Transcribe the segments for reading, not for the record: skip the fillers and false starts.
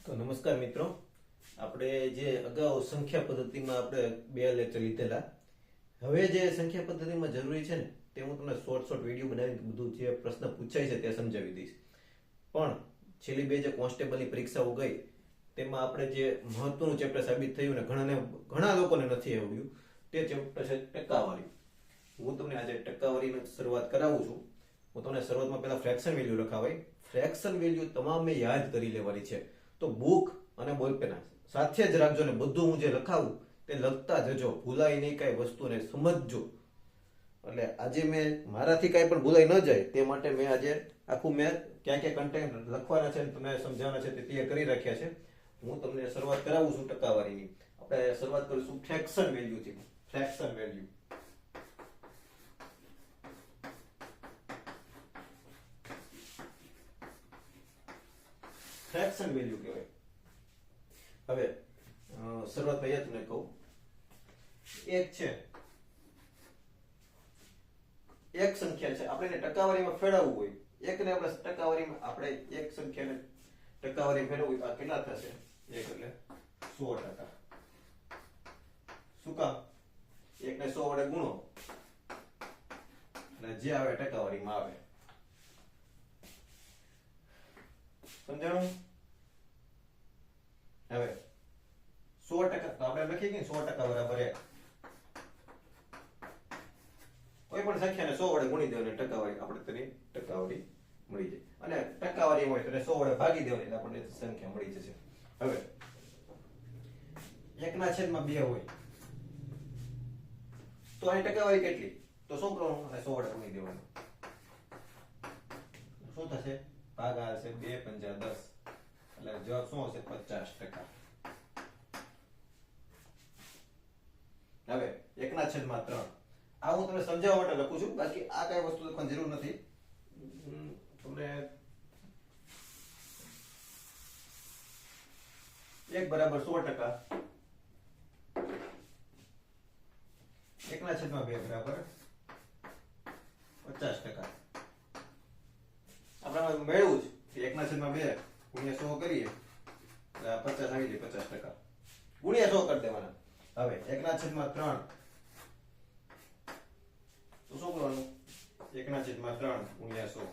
તો નમસ્કાર મિત્રો, આપણે જે અગાઉ સંખ્યા પદ્ધતિમાં આપણે 2 લેક્ચર લીધેલા. હવે જે સંખ્યા પદ્ધતિમાં જરૂરી છે ને તે હું તમને શોર્ટ વિડીયો બનાવી બધું જે પ્રશ્ન પૂછાય છે તે સમજાવી દઈશ. પણ છેલ્લી 2 જે કોન્સ્ટેબલની પરીક્ષાઓ ગઈ તેમાં આપણે જે મહત્વનું ચેપ્ટર સાબિત થયું ને ઘણા લોકોને નથી આવડ્યું તે ચેપ્ટર છે ટકાવારી. હું તમને આજે ટકાવારીની શરૂઆત કરાવું છું. હું તમને શરૂઆતમાં પહેલા ફ્રેક્શન વેલ્યુ લખાવાય. ફ્રેક્શન વેલ્યુ તમામે યાદ કરી લેવાની છે. તો બુક અને બોલપેન સાથે જ રાખજો ને બધું હું જે લખાવું તે લખતા જજો, ભૂલાય નહીં કઈ વસ્તુને સમજજો. એટલે આજે મેં મારાથી કાંઈ પણ ભૂલાઈ ન જાય તે માટે મેં આજે આખું મેં ક્યાં ક્યાં કન્ટેન્ટ લખવાના છે તમને સમજાવવાના છે તે તૈયાર કરી રાખ્યા છે. હું તમને શરૂઆત કરાવું છું ટકાવારીની. આપણે શરૂઆત કરીશું ફ્રેક્શન વેલ્યુથી. ફ્રેક્શન વેલ્યુ ફ્રેક્શન વેલ્યુ કહેવાય. હવે શરૂઆત અહીંયા તમને કહું, એક છે એક સંખ્યા છે, આપણે એને ટકાવારીમાં ફેરવવું હોય. એકને આપણે ટકાવારીમાં આપણે એક સંખ્યાને ટકાવારી ફેરવવું હોય આ કેટલા થશે? એક એટલે 100%. શું કામ? એકને 100 વડે ગુણો એટલે જે આવે ટકાવારીમાં આવે. સમજાણું? હવે 100% તો આપણે લખીએ કે 100% બરાબર 1. કોઈ પણ સંખ્યાને 100 વડે ગુણી દેવાની ટકાવારી આપણે તેની ટકાવારી મળી જાય. અને ટકાવારી હોય તો 100 વડે ભાગી દેવાની એટલે આપણને સંખ્યા મળી જશે. હવે 1/2 હોય તો આની ટકાવારી કેટલી? તો શું કરવાનું? અને 100 વડે ગુણી દેવાનું. શું થશે? ભાગા હશે 2 × 5 = 10 એટલે જવાબ શું હશે? 50%. હવે 1/3 આ હું તમને સમજાવવા માટે લખું છું, બાકી આ કઈ વસ્તુ લખવાની જરૂર નથી. તમને 1 બરાબર 100%, 1/2 બરાબર 50%. આપણે મેળવું છે 1/2 ગુણ્યા 100 કરીએ એટલે 50 આવી જાય. 50% ગુણ્યા 100 કરી દેવાના. હવે 1/3 તો શું કરવાનું? 1/3 ગુણ્યા 100.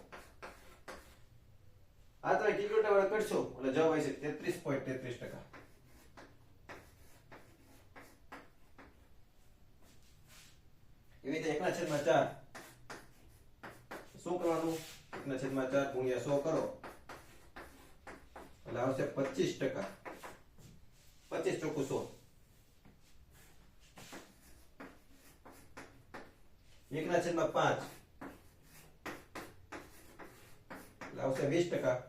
આ તમે કેલ્ક્યુલેટર વડે કરશો એટલે જવાબ આવશે 33.33%. એવી રીતે 1/4 શું કરવાનું? 1/4 ગુણ્યા 100 કરો એટલે આવશે 25%. 25 ચોખ્ખું 100. 1/5 એટલે આવશે 20%.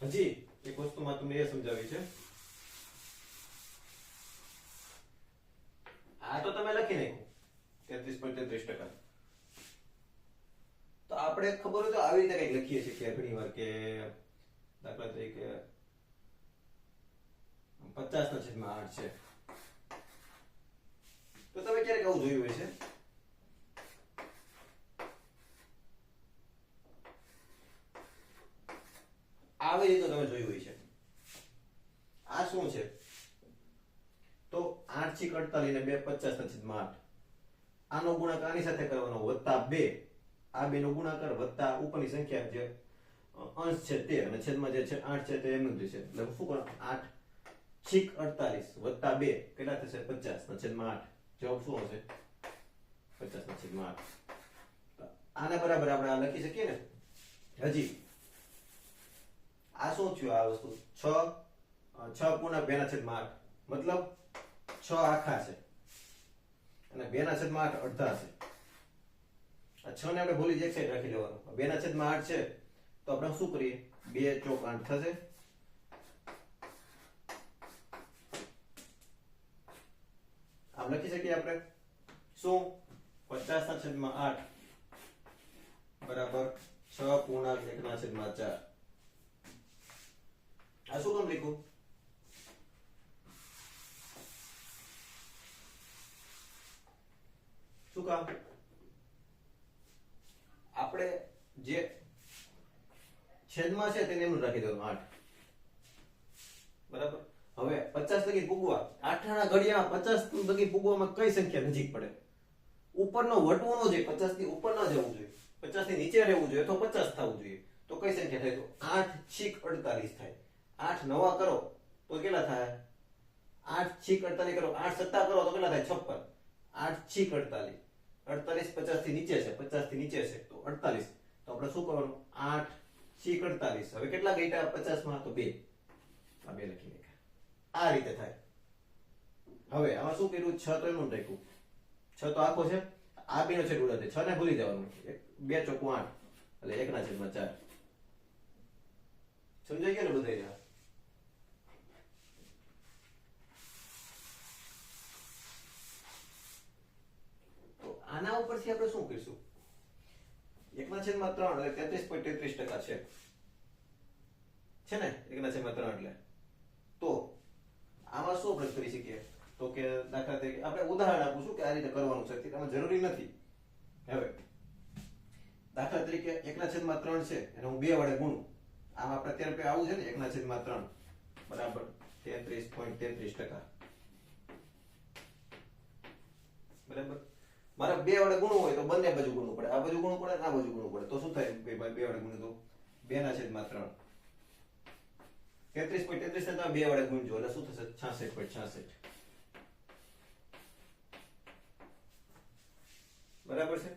હજી એક વસ્તુમાં તમને એ સમજાવી છે. આ તો તમે લખી નાખ્યું 33.33%. તો આપણે ખબર હોય તો આવી રીતે કંઈક લખીએ છીએ કે ઘણી વાર કે દાખલા તરીકે 50/8 છે. તો તમે ક્યારેક આવું જોયું હોય છે? આવી રીતે તમે જોયું હોય છે. આ શું છે? તો 8 × 48 ને 2 50/8. આનો ગુણાકાર આની સાથે કરવાનો +2. આ બે નો ગુણાકાર વત્તા ઉપરની સંખ્યા જે અંશ છે તે અને છેદમાં જે છે 8 છે તે એમનું જ છે. એટલે શું કરો? 8 × 48 + 2 કેટલા થશે? 50/8. જવાબ શું હશે? 50/8. આને બરાબર આપણે આ લખી શકીએ ને. હજી આ શું થયું? આ વસ્તુ 6 પૂર્ણાંક 2/8 મતલબ 6 આખા છે અને 2/8 અડધા છે. આ 6 ને આપણે ભૂલી જ એક સાઈડ રાખી લેવાનું. 2/8 છે તો આપણે શું કરીએ? 2 × 8 થશે. આમ લખી શકીએ આપણે શું? 50/8 બરાબર 6 પૂર્ણાંક 1/4. આ શું કામ લખ્યું? શું કામ? આપણે જે છેદમાં છે તેને એમ રાખી દેવાનું 8. બરાબર. હવે 50 લગી પૂગવા 8 ના ઘડિયામાં 50 લગી પૂગવામાં કઈ સંખ્યા નજીક પડે? ઉપરનો વટવો નો જોઈએ, 50 થી ઉપર ના જવું જોઈએ, 50 થી નીચે રહેવું જોઈએ, તો 50 થવું જોઈએ. તો કઈ સંખ્યા થાય? તો 8 છેક 48 થાય. 8 નવા કરો તો કેટલા થાય? 8 છેક 48 કરો, 8 સત્તા કરો તો કેટલા થાય? 56. 8 છેક 48, 48 50 થી નીચે છે, 50 થી નીચે છે તો 48. તો આપણે શું કરવાનું? 8 છેક 48. હવે કેટલા ઘટ્યા 50 માં? તો 2. આ 2 લખી નાખ્યા. આ રીતે થાય. હવે આમાં શું કર્યું? 6 તો એનું રાખ્યું, 6 તો આખો છે, આ બે નો છેદ ઉડાડે, 6 ને ભૂલી જવાનું. 2 ચોક 8 એટલે 1/4. સમજાઈ ગયું ને બધાય? તો આના ઉપરથી આપણે શું કરીશું? 1/3 એટલે 33.33% છે ને? 1/3 એટલે તો આમાં શું આપણે કરી શકીએ? તો કે દાખલા તરીકે આપણે ઉદાહરણ આપું છું કે આ રીતે કરવાનું છે, આમાં જરૂરી નથી. હવે દાખલા તરીકે 1/3 છે એને હું 2 વડે ગુણું. આમાં આપણે અત્યારે આવું છે ને 1/3 બરાબર 33.33%. બરાબર. મારે 2 વડે ગુણવું હોય તો બંને બાજુ ગુણવું પડે, આ બાજુ ગુણવું પડે, આ બાજુ ગુણવું પડે. તો શું થાય? 2 વડે ગુણ્યું તો 2/3. 33.33 ને તમે 2 વડે ગુણજો એટલે શું થશે? 66.66. બરાબર છે.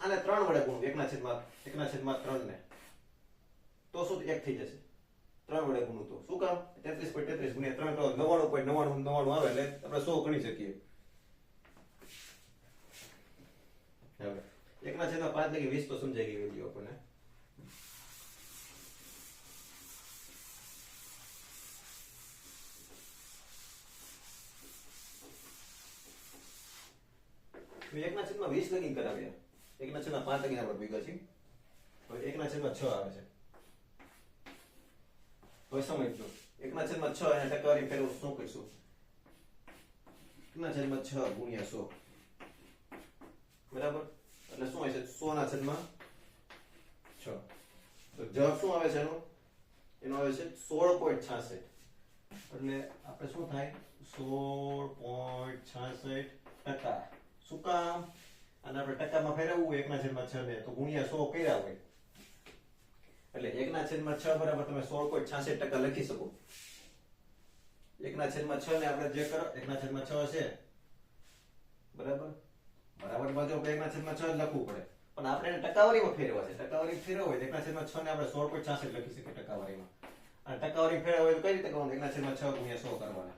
આને 3 વડે ગુણવું 1/3 ને તો શું 1 થઈ જશે. 3 વડે ગુણવું તો શું કામ? 33.33 ગુણ્યા 3 તો 99.99 આવે એટલે આપણે 100 ગણી શકીએ. હવે 1/5 લગી 20 તો સમજાઈ ગઈ વેલ્યુ આપણને. મેં 1/20 લગી કરાવ્યા, 1/5 લગી આપણે ભેગા છીએ. હવે 1/6 આવે છે. હવે સમજજો 1/6 એને ટકાવારી ફેરવું શું કરીશું? 1/6 ગુણ્યા 100 બરાબર એટલે શું હશે? 100/6. તો જવાબ શું આવે છે એનો આવે છે 16.66. એટલે આપણે શું થાય? 16.66%. શું કામ? અને આપણે ટકામાં ફેરવવું હોય 1/6 ને તો ગુણ્યા 100 કર્યા હોય એટલે 1/6 બરાબર તમે 16.66% લખી શકો. 1/6 ને આપણે જે કરો 1/6 છે બરાબર બરાબર બાજુ આપણે 1/6 લખવું પડે, પણ આપણે એને ટકાવારીમાં ફેરવવા છે. ટકાવારી ફેરવવા હોય તો 1/6 ને આપણે 16.66 લખી શકીએ ટકાવારીમાં. અને ટકાવારી ફેરવવા હોય તો કઈ રીતે કરવાનું? 1/6 ગુણ્યા 100 કરવાના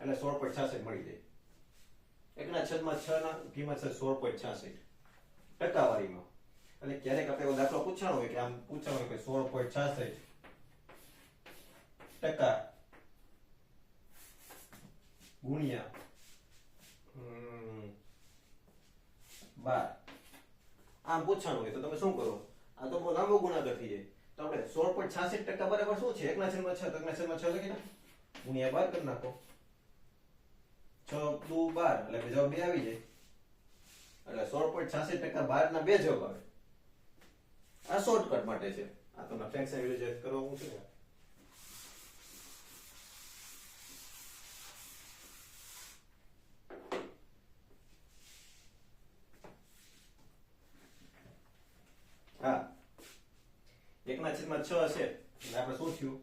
એટલે 16.66 મળી જાય. 1/6 ના કિંમત છે 16.66 ટકાવારીમાં. એટલે ક્યારેક આપણે એવો દાખલો પૂછવાનો હોય કે આમ પૂછવાનો હોય કે 16.66% ગુણ્યા 12 આમ પૂછવાનું હોય તો તમે શું કરો? આ તો બહુ લાંબો ગુણાકાર થઈ જાય. તો આપણે 16.66% બરાબર શું છે? 1/6 તો 1/6 લખી નાખો ગુણ્યા 12 કરી નાખો. 6 દુ 12 એટલે જવાબ 2 આવી જાય. એટલે 16.66% 12 ના 2 જવાબ આવે. આ શોર્ટકટ માટે છે. આ તમને ફ્રેક્શન વિઝ્યુઅલાઇઝ કરવું છે. હા 1/6 હશે એટલે આપણે શું થયું?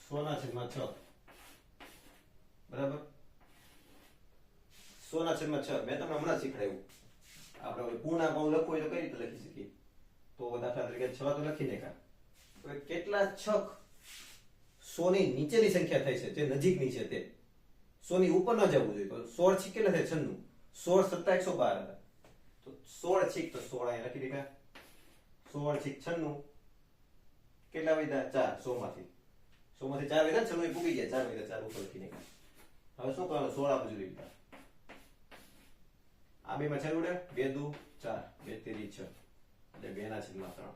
100/6 બરાબર 100/6 મેં તમને હમણાં શીખડાવ્યું. આપણે પૂર્ણાંક લખવું હોય તો કઈ રીતે લખી શકીએ? તો દાખલા તરીકે 6 તો લખી નાખ્યા. હવે કેટલા છક 100 ની નીચેની સંખ્યા થઈ છે જે નજીકની છે તે 100 ની ઉપર ન જવું જોઈએ. તો 16 છેક કેટલા થાય? 96. 16 7 112 તો 16 છેક તો 16 અહીં લખી દીધા. 16 છેક 96 કેટલા વધ્યા? 4. 100 માંથી 4 વધ્યા ને 96 પૂગી ગયા. 4 વધ્યા 4 ઉપર લખી નાખ્યા. હવે શું કરવાનું? 16 બાજુ લીધા. આ બે માં 6 ઉડે 2 દુ 4 2 તેરી 6 એટલે 2/3.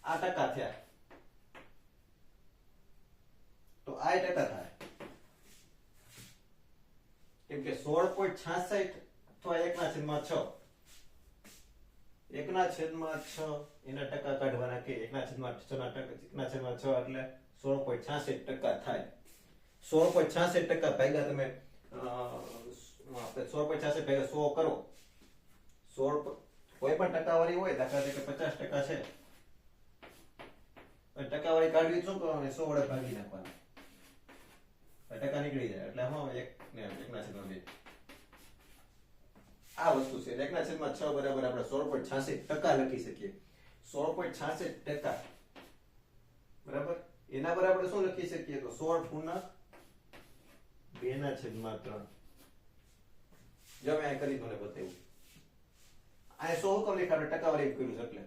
આ ટકા થયા તો આ ટકા થાય કેમ કે 16.66 અથવા 1/6 એકના છેદમાં 6 એના ટકા કાઢવાના કે એકના છેદમાં 6 ના ટકા એકના છેદમાં 6 એટલે 16.66% થાય. 16.66% ભાગ્યા તમે આપણે 16.66 ભાગ્યા 100 કરો. 16 કોઈ પણ ટકાવારી હોય દાખલા તરીકે 50% છે, ટકાવારી કાઢવી શું કરવાનું? 100 વડે ભાગી નાખવાનું, ટકા નીકળી જાય એટલે હા એકના છેદમાં 2. આ વસ્તુ છે. એકના છેદમાં 6 બરાબર આપણે 16.66% લખી શકીએ. 16.66% બરાબર એના પર આપણે શું લખી શકીએ? તો 16 પૂર્ણાંક 2 ના છેદમાં 3. જો મેં આ કરી તમને બતાવ્યું. આ 100 હુકમ લખ્યા આપણે ટકાવારી કર્યું છે એટલે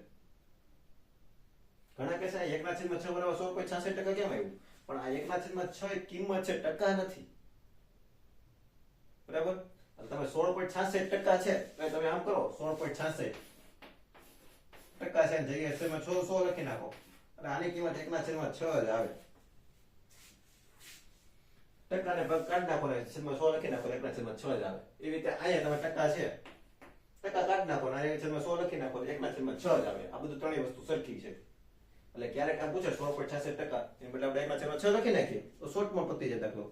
ઘણા કહેશે 1/6 બરાબર 16.66% કેમ આવ્યું? પણ આ 1/6 એક કિંમત છે, ટકા નથી. બરાબર તમે 16.66% છે તો તમે આમ કરો 16.66% છે જગ્યાએ છેદમાં 100 લખી નાખો અને આની કિંમત 1/6 જ આવે. ટકાને ભાગ કાઢી નાખો ને છેદમાં 100 લખી નાખો 1/6 જ આવે. એવી રીતે અહીંયા તમે ટકા છે ટકા કાઢી નાખો ને છેદમાં 100 લખી નાખો 1/6 જ આવે. આ બધું ત્રણેય વસ્તુ સરખી છે. એટલે ક્યારેક આમ પૂછે 16.66% એમ બદલે આપણે 1/6 લખી નાખીએ તો શોર્ટમાં પતી જાય દાખલો.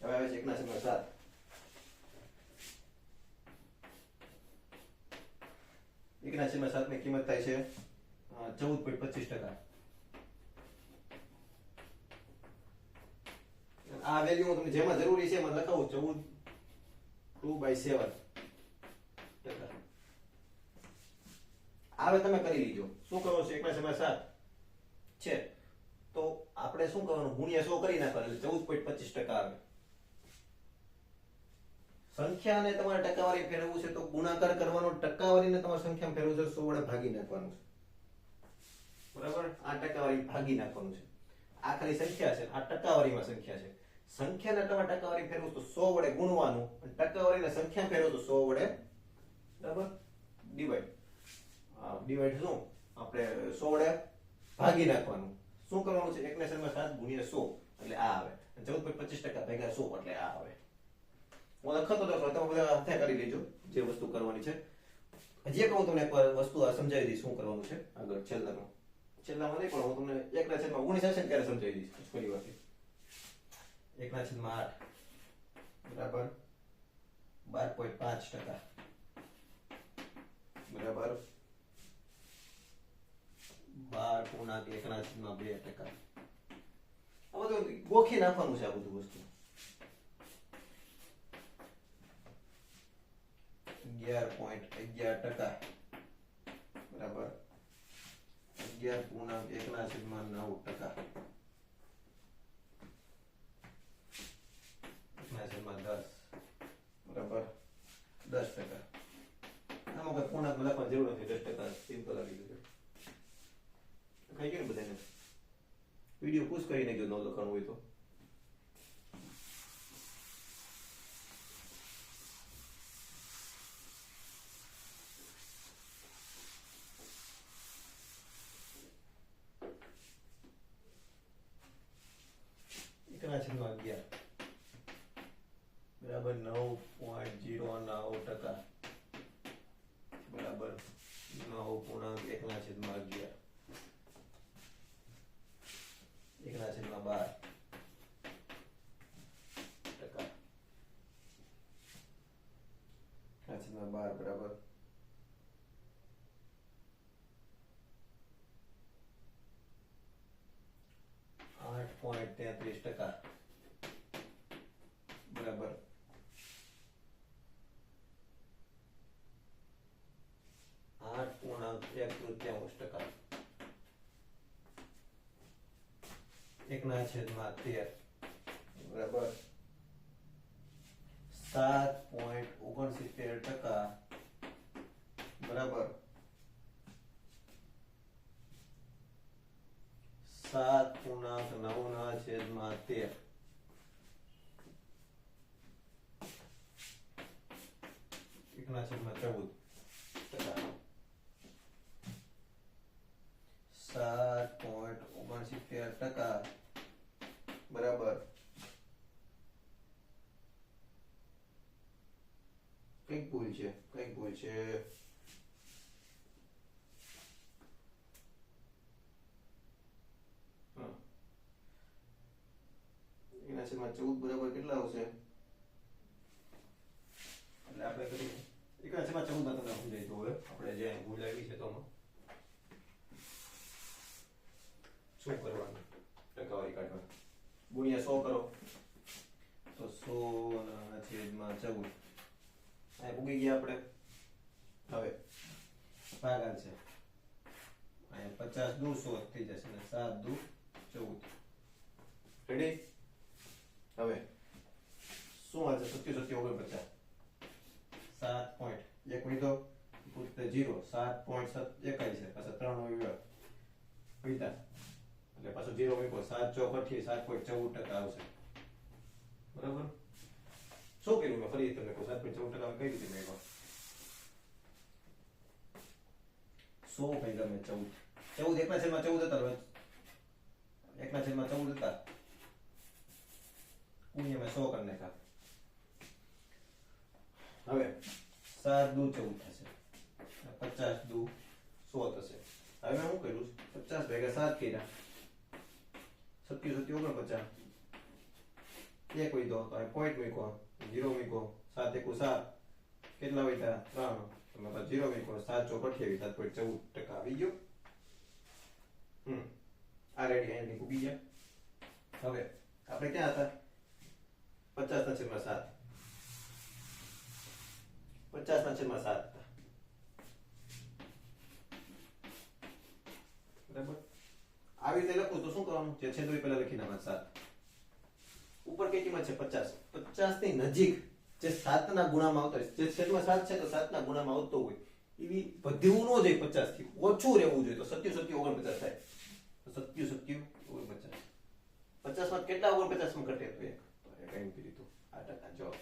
હવે આવે છે 1/7. 1/7 ની કિંમત થાય છે 14.25%. આ વેલ્યુ હું તમને જેમાં જરૂરી છે એમાં લખાવું 14/2/7 ટકા. હવે તમે કરી લીજો. શું કરવાનું છે? 1/7 છે તો આપણે શું કરવાનું? ગુણ્યા 100 કરી નાખવાનું એટલે 14.25% આવે. સંખ્યાને તમારે ટકાવારી ફેરવવું છે તો ગુણાકાર કરવાનો, ટકાવારીને તમારે સંખ્યામાં ફેરવવું છે 100 વડે ભાગી નાખવાનું છે. બરાબર આ ટકાવારી ભાગી નાખવાનું છે. આ ખાલી સંખ્યા છે, આ ટકાવારીમાં સંખ્યા છે. સંખ્યાને તમે ટકાવારી ફેરવો તો 100 વડે ગુણવાનું અને ટકાવારીને સંખ્યા ફેરવો તો 100 વડે બરાબર ડિવાઈડ શું આપણે 100 વડે ભાગી નાખવાનું. શું કરવાનું છે? 1/7 ગુણ્યા 100 એટલે આ આવે. 14.25% ભાગ્યા 100 એટલે આ આવે. હું લખતો તો તમે બધા હાથે કરી લેજો જે વસ્તુ કરવાની છે. હજી એક હું તમને એક વસ્તુ સમજાવી દઈશ શું કરવાનું છે આગળ છેલ્લામાં નહીં પણ હું તમને 1/19 હશે ત્યારે સમજાવી દઈશ થોડી વાર. 1/8 બરાબર 12.5% બરાબર 12 પૂર્ણાંક 1/2%. આ બધું ગોખી નાખવાનું છે. આ બધું વસ્તુ 11.11% બરાબર 11 પૂર્ણાંક 1/9%. 1/10 બરાબર 10%. આમાં કોઈ પૂર્ણાંક લખવાની જરૂર નથી. 10% સિમ્પલ આવી ગયું. કઈ ગયું ને બધાને વિડીયો પુશ કરી નાખજો ન લખવાનું હોય તો. બરાબર 9.09% બરાબર 9.1/11 1/12%. 1/12 બરાબર 8.33% બરાબર 8.1/3 1/13 બરાબર 7.69% બરાબર 7.9/13 1/14 7.69% બરાબર હોય છે એના છેદમાં 14 બરાબર કેટલા આવશે? એટલે આપણે કરીએ એના છેદમાં 14 માં તમને સમજાય તો હવે આપણે જે ભૂલ આવી છે તો શું કરવાનું? ટકાવારી કાઢવા ગુણ્યા 100 કરો તો 100 ના છેદમાં 14 આ ભૂગી ગયા આપણે. હવે ભાગાકાર છે અહીંયા 50 દુ 100 થઈ જશે ને 7 દુ 14. રેડી? હવે શું આવે છે? 27 7 પોઈન્ટ એક વીધો પૂછતે 0 7.7 એકાઈ છે પાછા 3 નો વિધા એટલે પાછો 0 મૂકો 7 ચોક 7.14% આવશે. બરાબર? શું કર્યું મેં ફરી તમને કહું 7.14% કઈ રીતે મેળવ્યો? 100 ભાગ્યા મેં 14 એકના છેદમાં 14 હતા હવે એકના છેદમાં 14 હતા ગુણ્યા મેં 100 કરી નાખ્યા. હવે 7 દુ 14 થશે 50 દુ 100 થશે. હવે મેં શું કર્યું 50 ભાગ્યા 7 કર્યા 27 49 એક હોય તો પોઈન્ટ મૂકો 0 મૂકો 7 એકુ 7 કેટલા હોય 3 તમે 0 મૂકો 7 ચોક 28 7.14% આવી ગયો. આ રેડી અહીં મૂકી ગયા. હવે આપણે ક્યાં હતા? 50 ના છેદમાં 7 50 ના છેદમાં 7 હતા. બરાબર? આવી રીતે લખું તો શું કરવાનું? જે છેદ હોય પહેલા લખી નાખવાનું 7 ઉપર કઈ કિંમત છે 50 50 ની નજીક જે 7 ના ગુણામાં આવતો હોય જે છેદમાં 7 છે તો 7 ના ગુણામાં આવતો હોય એવી વધ્યું ન જોઈએ 50 થી ઓછું રહેવું જોઈએ તો 27 49 થાય. 27 49 50 માં કેટલા 49 માં ઘટે તો એક કઈ કરી તો આ ટકા જવાબ.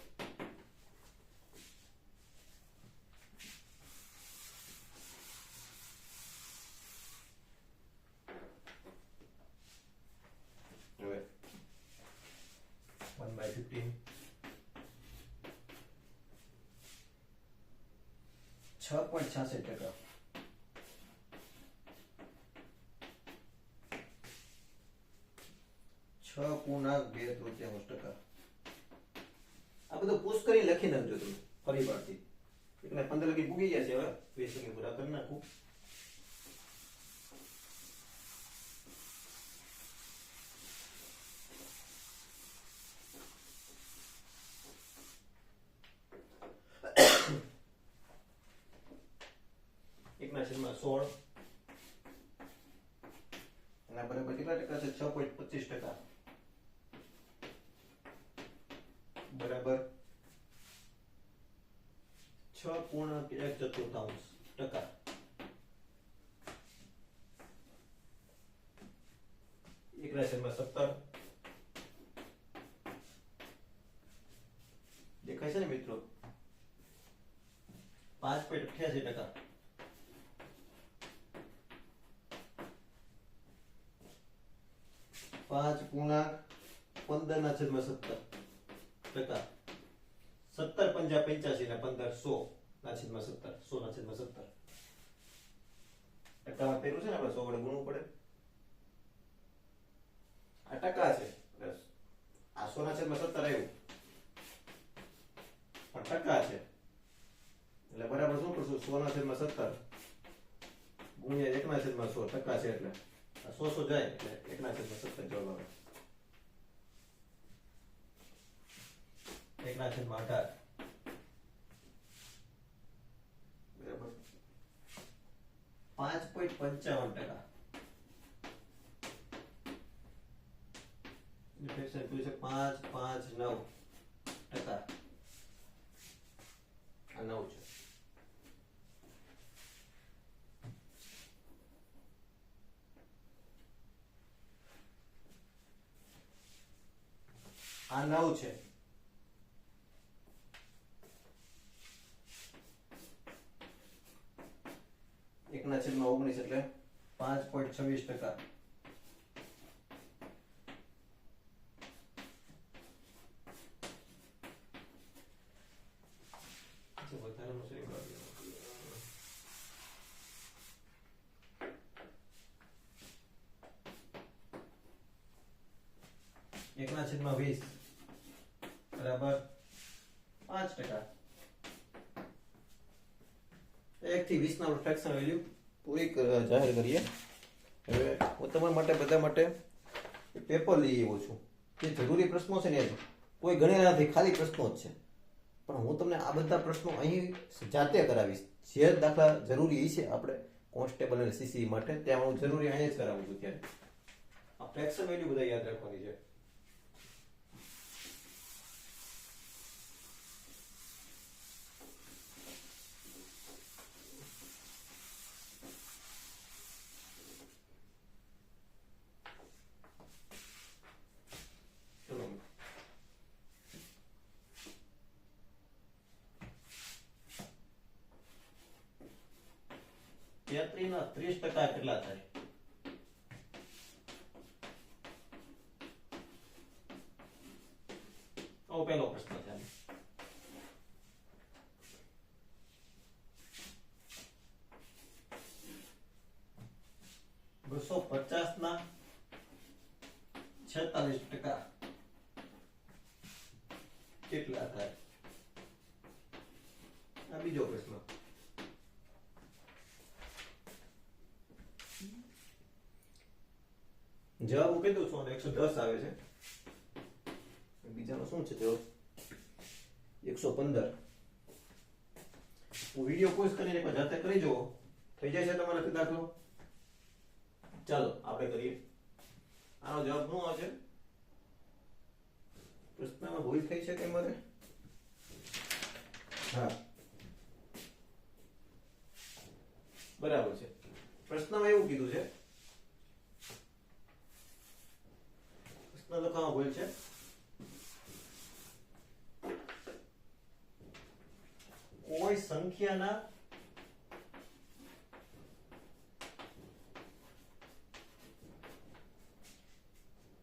હવે 1/15 6.66%. 6.2 આ બધું પુશ કરી લખી નાખજો તમે ફરી પાડતી એટલે 15 લગી ભૂગી ગયા છે. હવે 20 લગી પૂરા કરી નાખું. એકના છેદમાં 16 એના બરાબર કેટલા ટકા છે? 6.25% બરાબર 6.1/4%. એકના છેદમાં 17 દેખાય છે ને મિત્રો? 5.88%. 5.15 ના છેદમાં 17%. 17 પંજા 85 ને 15 100 ના છેદમાં 17 100 ના છેદમાં 17 ટકામાં પેલું છે ને આપણે 100 વડે ગુણવું પડે. આ ટકા છે આ 100 ના છેદમાં 17 આવ્યું પણ ટકા છે એટલે બરાબર શું કરશું 100 ના છેદમાં 17 ગુણ્યા 1 ના છેદમાં 100 ટકા છે એટલે 100 જાય એટલે 1 ના છેદમાં 17 જવાબ આવે. 1 ના છેદમાં 18 બરાબર 5.55%. ડિફેક્શન પૂછે છે 5.59%. આ 9 છે. આ 9 છે. એકના છેદમાં 19 એટલે 5.26%. વધારાનું છે 1/20 બરાબર 5%. 1 થી 20 ના ફ્રેક્શન વેલ્યુ પૂરી જાહેર કરીએ. હવે હું તમારા માટે બધા માટે પેપર લઈ આવ્યો છું. જે જરૂરી પ્રશ્નો છે ને કોઈ ગણેલા નથી, ખાલી પ્રશ્નો જ છે. પણ હું તમને આ બધા પ્રશ્નો અહીં જાતે કરાવીશ. જે દાખલા જરૂરી છે આપણે કોન્સ્ટેબલ અને સીસી માટે, ત્યાં હું જરૂરી અહીં જ કરાવું છું. ત્યારે આ ફ્રેક્શન વેલ્યુ બધા યાદ રાખવાની છે. તેત્રીના 30% કેટલા થાય? આવો પહેલો પ્રશ્ન છે. 250 ના 46% કેટલા થાય? આ બીજો પ્રશ્ન. જવાબ હું કીધું છું 110 આવે છે. બીજાનો શું છે જવાબ? 115. હું વિડિયો પોઝ કરીને એકવાર જાતે કરી જુઓ. થઈ જાય છે તમારાથી દાખલો? ચાલો આપણે કરીએ. આનો જવાબ શું આવશે? પ્રશ્નમાં ભૂલ થઈ છે કે મારે? હા, બરાબર છે. પ્રશ્નમાં એવું કીધું છે, પ્રશ્ન લખવામાં ભૂલ છે. કોઈ સંખ્યાના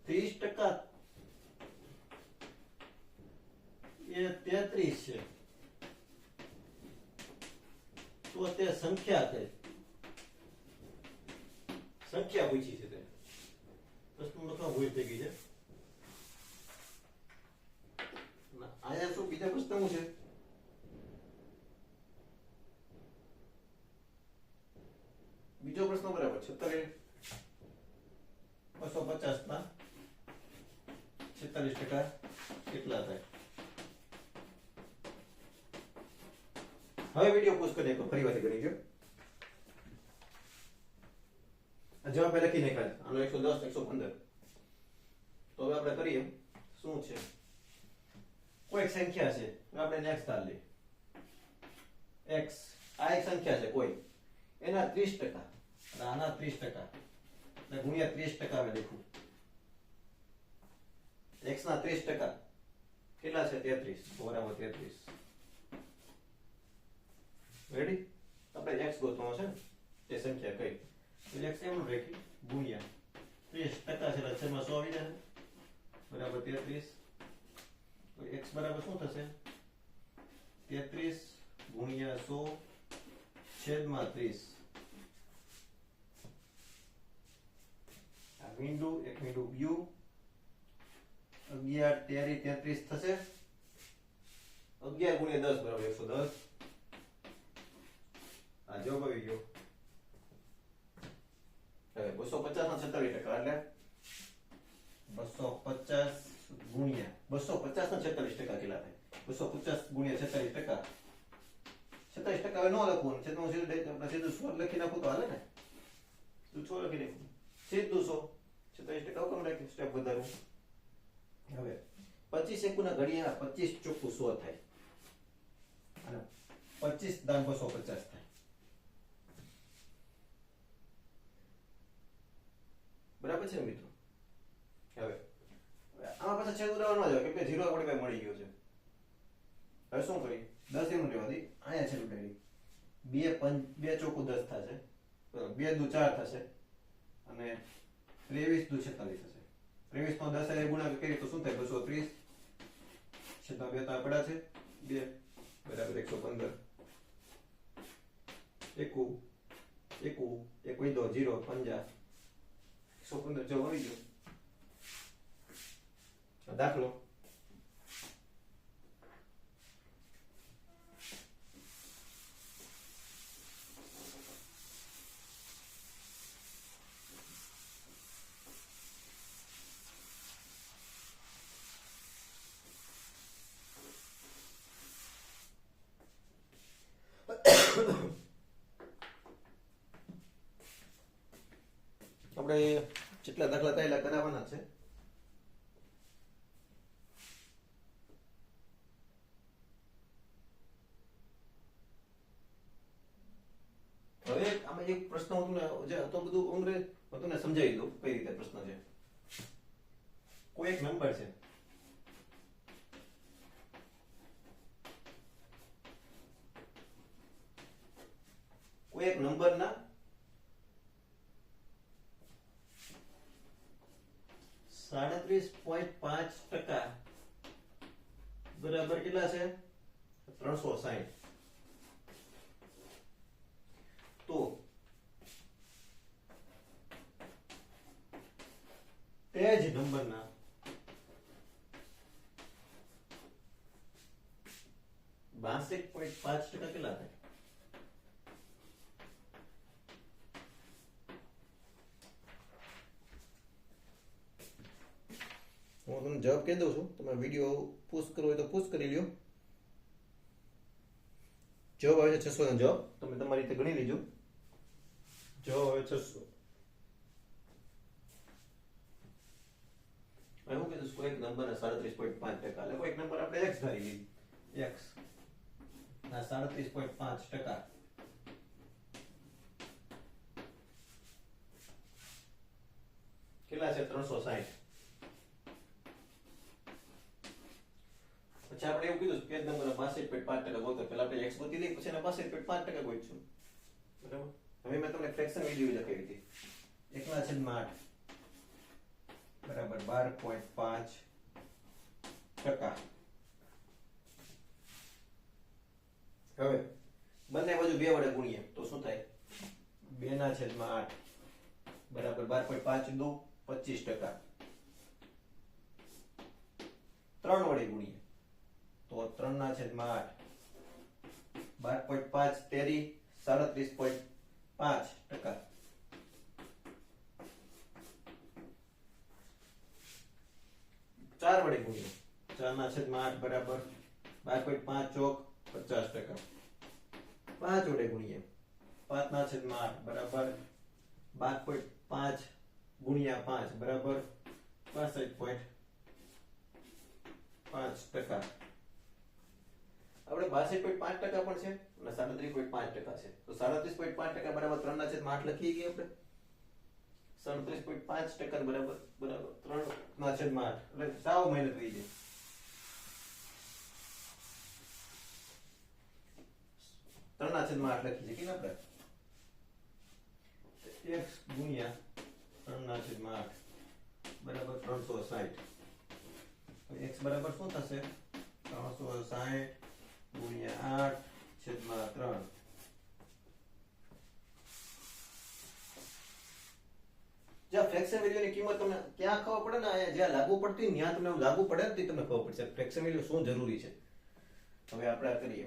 ત્રીસ ટકા એ 33 છે તો તે સંખ્યા છે. સંખ્યા પૂછી છે તે પ્રશ્ન લખવામાં ભૂલ થઈ ગઈ છે. આયા શું બીજા પ્રશ્ન શું છે? બીજો પ્રશ્ન બરાબર 46 250 ના 46% કેટલા થાય? હવે વિડિયો પોઝ કરી ફરી વાર કરી જો. જવાબ પહેલા લખી નાખ્યા. આનો 110 115. તો હવે આપણે કરીએ શું છે. કોઈ એક સંખ્યા છે, આપણે નેક્સ્ટ ધાર લઈએ. x આ એક સંખ્યા છે કોઈ, એના 30% અને આના 30% એટલે ગુણ્યા 30% મે લખું. x ના 30% કેટલા છે? 33 બરાબર 33. રેડી? આપણે x ગોતવાનો છે ને તે સંખ્યા કઈ? તો x એમ રાખી ગુણ્યા 30% છે એટલે છેદમાં 100 આવી જશે બરાબર 33. તો x બરાબર શું થશે? 33 ગુણ્યા 100 છેદમાં 30. આ બિંદુ એક બિંદુ u 11 13 33 થશે. 11 ગુણ્યા 10 બરાબર 110. આ જવાબ આવી ગયો. હવે 250 ના 46% એટલે 250 ગુણ્યા 250 ના 46% કેટલા થાય? 250 ગુણ્યા 46%. 46% હવે નો લખવું છે તો હું સીધું 100 લખી નાખું તો હાલે ને? તું 100 લખી નાખું સીધું 100. 46% કમ રાખી સ્ટેપ વધારું. હવે 25 એકુના ઘડિયા 25 ચોખ્ખું 100 થાય અને 25 દાન 250 થાય. બરાબર છે મિત્રો? હવે આમાં પાછા છેદ ઉડાવવાનો ન જાય કે 0 આપણી પાસે મળી ગયો છે. હવે શું કરી? 10 એનું લેવા દી. અહીંયા છેદ ઉડાડી 2 ચોખ્ખું 10 થશે, 2 દુ 4 થશે અને 23 દુ 46 થશે. 23 નો 10 એ ગુણાકાર કરીએ તો શું થાય? 230 છેદમાં 2 તો આપડા છે 2 બરાબર 115. એકુ એક વિદો 0 50 115 જવાબ આવી ગયો. દાખલો આપણે જેટલા દાખલા થાય એટલા કરાવવાના છે. હવે આમાં એક પ્રશ્ન હતો ને જે હતો બધું અંગ્રેજ હતું ને સમજાવી દઉં કઈ રીતે પ્રશ્ન છે. કોઈ એક નંબર છે, કોઈ એક નંબરના 37.5% બરાબર કેટલા છે? 360. તો તે જ નંબરના 62.5% કેટલા થાય? હું તમને જવાબ કહી દઉં છું, તમે વિડીયો પુશ કરવો હોય તો પુશ કરી લ્યો. જવાબ આવે છે 600 નો જવાબ. તમે તમારી રીતે ગણી લેજો. જવાબ આવે 600. હવે હું કીધું કોઈ એક નંબર 37.5%, એટલે કોઈ એક નંબર આપણે x ધારી લઈએ. x ના 37.5% કેટલા છે? 360. પછી આપણે એવું કીધું કે નંબર 62.5% ગોતો. પહેલા આપણે x ગોતી લઈએ, પછી એના 62.5% ગોતીશું. બરાબર. હવે મેં તમને ફ્રેક્શન વેલ્યુ લખાવી હતી. 1/8 બરાબર 12.5%. હવે બંને બાજુ 2 વડે ગુણીએ તો શું થાય? 2/8 બરાબર 12.5 દુ 25%. 3 વડે ગુણીએ તો 3/8 12.5 તેરી 37.5%. 4 વડે ગુણીએ 4/8 બરાબર 12.5 ચોક 50%. 5 વડે ગુણીએ 5/8 બરાબર 12.5 ગુણ્યા 5 બરાબર 65.5%. આપણે 62.5% પણ છે અને 37.5% છે. તો 37.5% બરાબર 3/8 લખી ગઈ આપણે. 37.5% બરાબર 3/8 એટલે સાવ મહેનત થઈ જાય. 3/8 લખી શકીએ ને આપણે. x ગુણ્યા 3/8 બરાબર 360. x બરાબર શું થશે? 360 ગુણ્યા 8/3. જ્યાં ફ્રેક્શન વેલ્યુની કિંમત તમને ક્યાં ખબર પડે ને, જ્યાં લાગુ પડતી ત્યાં તમને લાગુ પડે ને તમને ખબર પડશે ફ્રેક્શન વેલ્યુ શું જરૂરી છે. હવે આપણે આ કરીએ.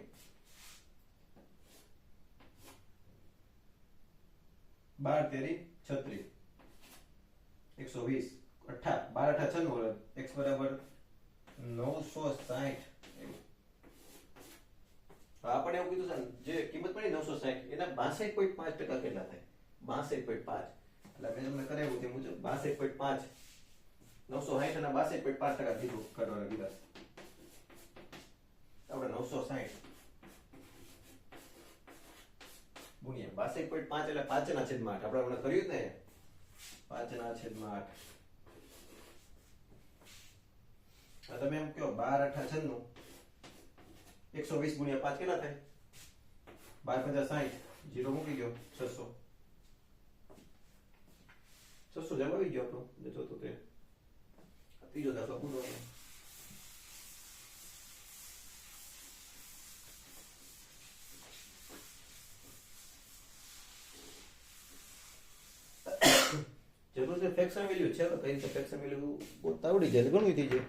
12 તેરી 36 120 18 12 8 96 x બરાબર 960. આપણે એવું કીધું છે જે કિંમત મળી 960 એના 62.5% કેટલા થાય? 62.5 એટલે મેં તમને કરાવ્યું તે મુજબ 62.5 960 અને 62.5% કીધું કરવાના કીધા. આપણે 960 ગુણ્યા 62.5 એટલે 5/8 આપણે હમણાં કર્યું ને 5/8. તમે એમ કહો 12 8 96 120 ગુણ્યા 5 કેટલા થાય? 12 50 60 0 મૂકી ગયો 600. 600 જવાબ આવી ગયો આપણો. જે જોતો તે ત્રીજો દાખલો પૂરો. જરૂર છે ફ્રેક્શન વેલ્યુ છે તો કઈ રીતે ફ્રેક્શન વેલ્યુ ગોતતા આવડી જાય ગણવી થઈ જાય.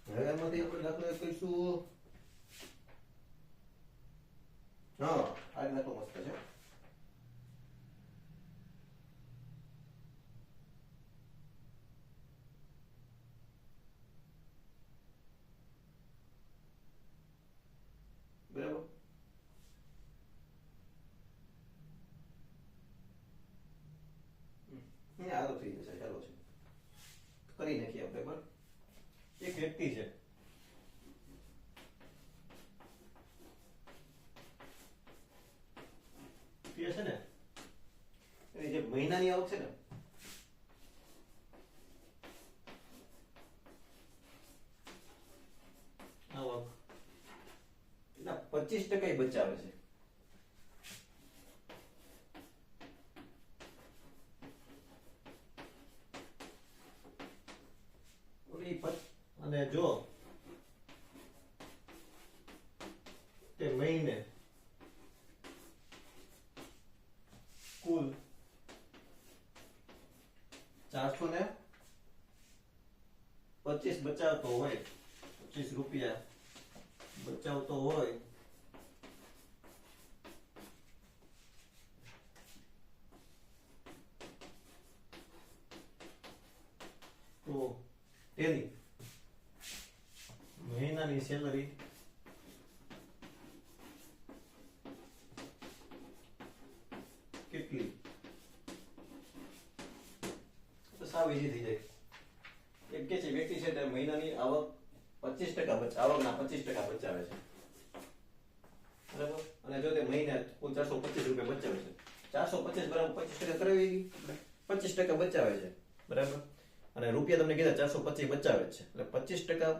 હવે આમાંથી આપણે દાખલો એક કરીશું. હા, આ દાખલો મસ્ત છે. બરાબર. આ તો થઈ જશે. ચાલો છે કરી નાખીએ આપણે. બરાબર. એક વ્યક્તિ છે, તે છે ને એની જે મહિનાની આવક છે ને આવક એના 25% બચાવે છે. અને જો તે મહિને કુલ 425 બચાવતો હોય, 25 રૂપિયા બચાવતો હોય તો તેની મહિનાની સેલરી કેટલી? તો સાવ ઈઝી થઈ જાય. એક કે છે વ્યક્તિ છે તે મહિનાની આવક 25% આવકના 25% બચાવે છે. બરાબર. અને જો તે મહિને કુલ 425 રૂપિયા બચાવે છે, 425 બરાબર 25% કરાવી ગઈ, 25% બચાવે છે. બરાબર. અને રૂપિયા તમને કીધા 425 બચાવે છે, એટલે 25%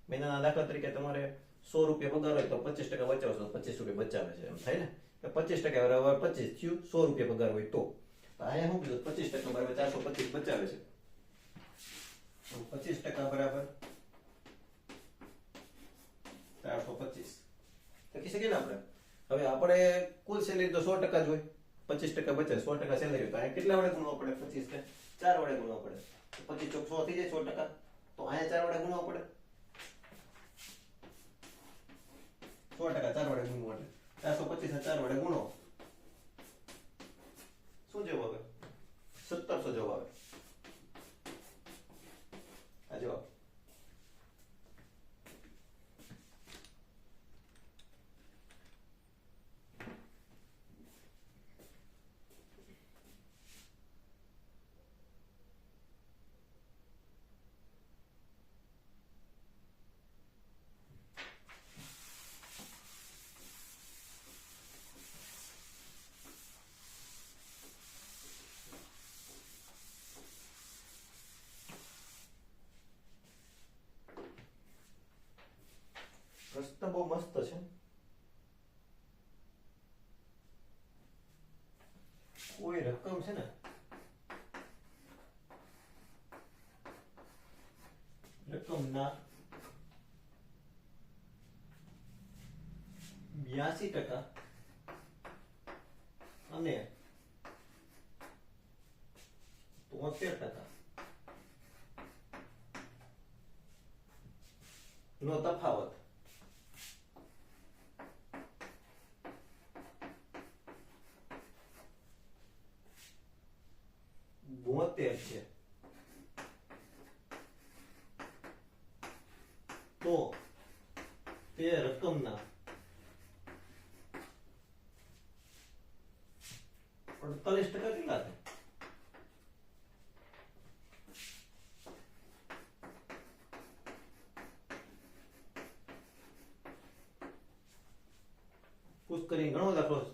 મહિનાના દાખલા તરીકે તમારે 100 રૂપિયા પગાર હોય તો 25% બચાવશો તો 25 રૂપિયા બચાવે છે. એમ થાય ને કે 25% બરાબર 25 થયું, 100 રૂપિયા પગાર હોય તો અહીંયા શું કીધું 25% બરાબર 425 બચાવે છે. 25% બરાબર 425 લખી શકીએ ને આપણે. હવે આપણે કુલ સેલેરી તો 100% જ હોય, 25% બચે, 100% સેલેરી હોય તો અહીંયા કેટલા વડે ગુણવા પડે? 25 ને 4 વડે ગુણવા પડે. 25 ચોક 100 થઈ જાય 100%, તો અહીંયા 4 વડે ગુણવા પડે. 100% 4 વડે ગુણવું એટલે 425 ને 4 વડે ગુણો, શું જવાબ આવે? 1700 જવાબ આવે. આ જવાબ. પ્રશ્ન બહુ મસ્ત છે. કોઈ રકમ છે ને રકમના 82% અને 73% નો તફાવત છે તો તે રકમના 48% કેટલા છે? પૂછ કરીને ઘણો દાખલો છે.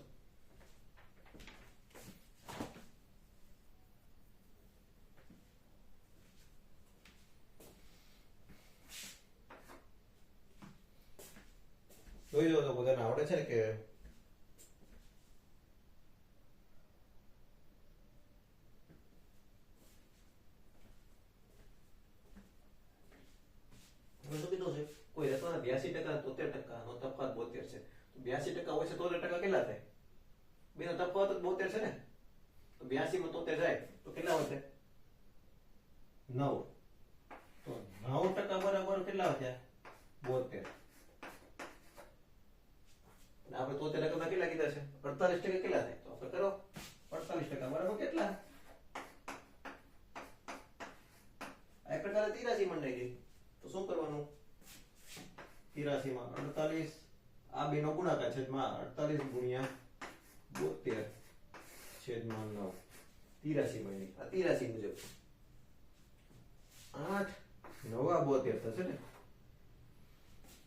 જોઈ લો તો બધાને આવડે છે ને કે શું કીધું છે? કોઈ રકમના 82% 73% નો તફાવત 72 છે. 82% હોય છે 73% કેટલા થાય? બેનો તફાવત જ 72 છે ને, તો 82 માં 73 જાય તો કેટલા વધે? 9. તો 9% બરાબર કેટલા કાલે 83 માં નાખી તો શું કરવાનું 83 માં 48 આ બેનો ગુણાકાર છેદમાં 48 ગુણ્યા 72 છેદમાં 9 83 માં આ 83 મુજબ 8 9 72 થશે ને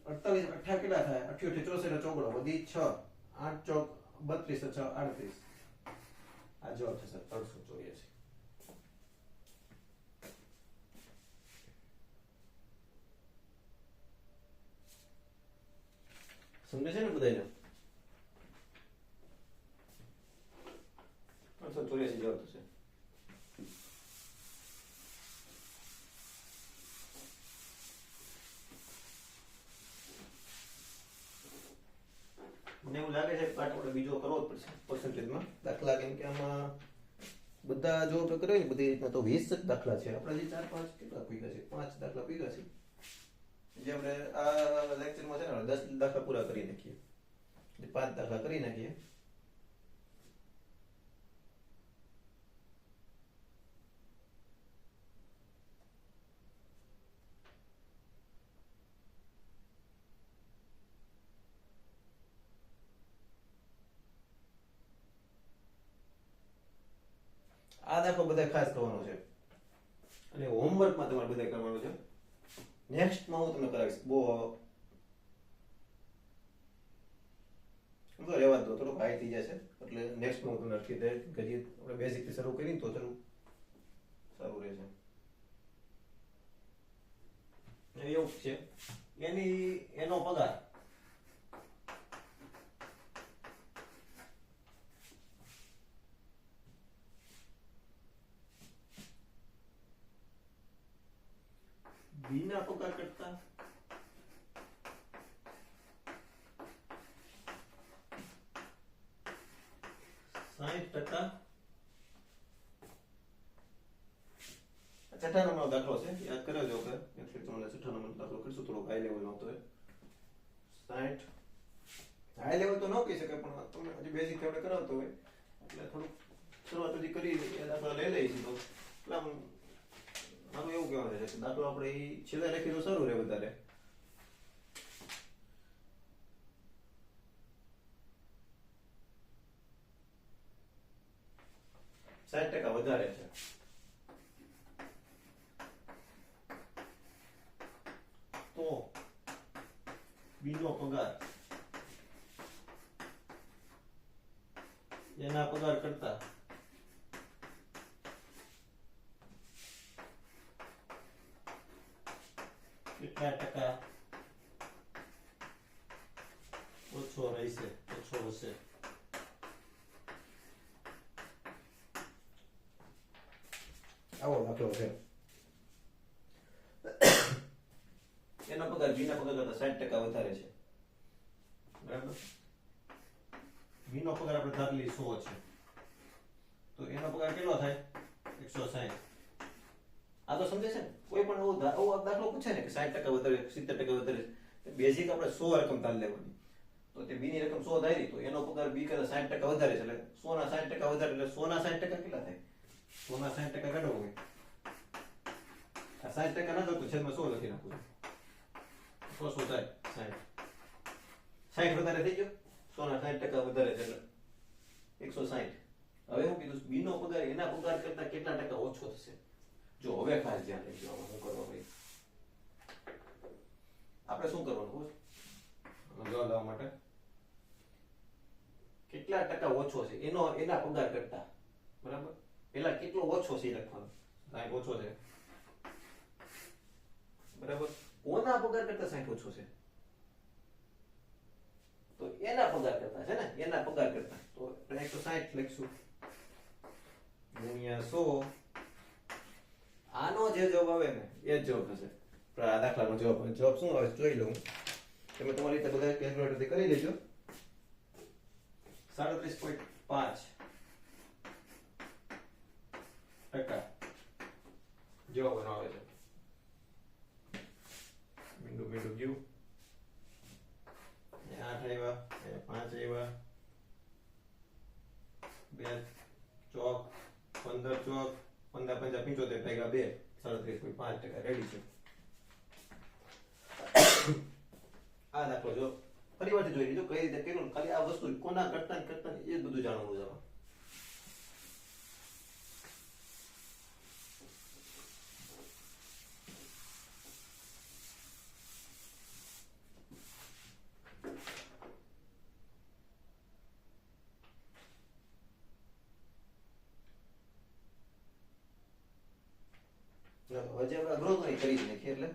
48 8 કેટલા થાય 88 64 ચોગડો બધી 6 8 ચોક 32 6 38 આ જવાબ થશે 384 સમજે છે ને બધાને 384 જવાબ થશે મને એવું લાગે છે કે પાઠ આપણે બીજો કરવો જ પડશે પર્સન્ટેજમાં દાખલા કેમ કે આમાં બધા જો આપણે કરીએ ને બધી રીતના તો 20 જ દાખલા છે આપણે જે 4 5 કેટલા પીગા છે 5 દાખલા પીગા છે જે આપણે આ લેક્ચરમાં છે ને 10 દાખલા પૂરા કરી નાખીએ એટલે 5 દાખલા કરી નાખીએ આ દાખલો બધા ખાસ કરવાનો છે અને હોમવર્કમાં તમારે બધા કરવાનું છે નેક્સ્ટમાં હું તમને કરાવીશ બહુ રહેવા દો થોડુંક હાઈ થઈ જશે એટલે નેક્સ્ટમાં હું તમને અટકી દે કે હજી આપણે બેઝિકથી શરૂ કરીને તો થોડું સારું રહેશે એવું છે એનો પગાર બીના પગાર કરતા 60% છઠ્ઠા નંબરનો દાખલો છે યાદ કરાવજો કે એટલે તમને છઠ્ઠા નંબરનો દાખલો કરીશું થોડો હાઈ લેવલનો હતો 60 હાઈ લેવલ તો ન કહી શકાય પણ તમે હજી બેઝિક આપણે કરાવતો હોય એટલે થોડું શરૂઆત હજી કરી એ દાખલા લઈ લઈશું તો એટલે મારું એવું કહેવાનું છે કે દાખલો આપણે એ છેલ્લે લખી તો સારું રહે વધારે 60% વધારે છે તો બીજો પગાર એના પગાર કરતા કેટલા ટકા ઓછો રહેશે ઓછો હશે આવો દાખલો છે એનો પગાર બીના પગાર કરતા 60% વધારે છે બરાબર બીનો પગાર આપણે ધારી 100 છે તો એનો પગાર કેટલો થાય 160 આ તો સમજે છે ને કોઈ પણ એવો દાખલો પૂછે ને કે 60% વધારે 70% વધારે બેઝિક આપણે 100 રકમ તાર લેવાની તો તે બી ની રકમ 100 ધારી તો એનો પગાર બી કરતા 60% વધારે છે એટલે 100 ના 60% વધારે એટલે 100 ના 60% કેટલા થાય 100 ના 60% કાઢો હોય આ 60% ના તો છેદમાં 100 લખી નાખું 100 થાય 60 વધારે થઈ ગયો 100 ના 60% વધારે છે એટલે 160 હવે હું કીધું બી નો પગાર એના પગાર કરતા કેટલા ટકા ઓછો થશે જો હવે ખાસ ધ્યાન રાખજો શું કરવા ભાઈ આપણે શું કરવાનું ખબર જવાબ લાવવા માટે કેટલા ટકા ઓછો છે એના પગાર કરતા બરાબર પેલા કેટલો ઓછો છે લખવાનું સાહેબ ઓછો છે બરાબર કોના પગાર કરતા 60 ઓછો છે તો એના પગાર કરતા છે ને એના પગાર કરતા તો 160 લખશું ગુણ્યા 100 આનો જે જવાબ આવે ને એ જ જવાબ થશે પણ આ દાખલાનો જવાબ શું આવે જોઈ લઉં તમે તમારી રીતે બધા કેલ્ક્યુલેટરથી કરી લેજો 37.5% જવાબ આવે છે મીંડું ગયું 8 આવ્યા 5 આવ્યા 2 ચોક 15 ચોક 25 15 5 75 ભાગ્યા 2 37.5% રેડી છે. આ દાખલો જો ફરીવારથી જોઈ લીધો કઈ રીતે કર્યું, ખાલી આ વસ્તુ કોના કરતા એ જ બધું જાણવું છે. હજી આપણે અઘરો નહીં કરી નાખીએ એટલે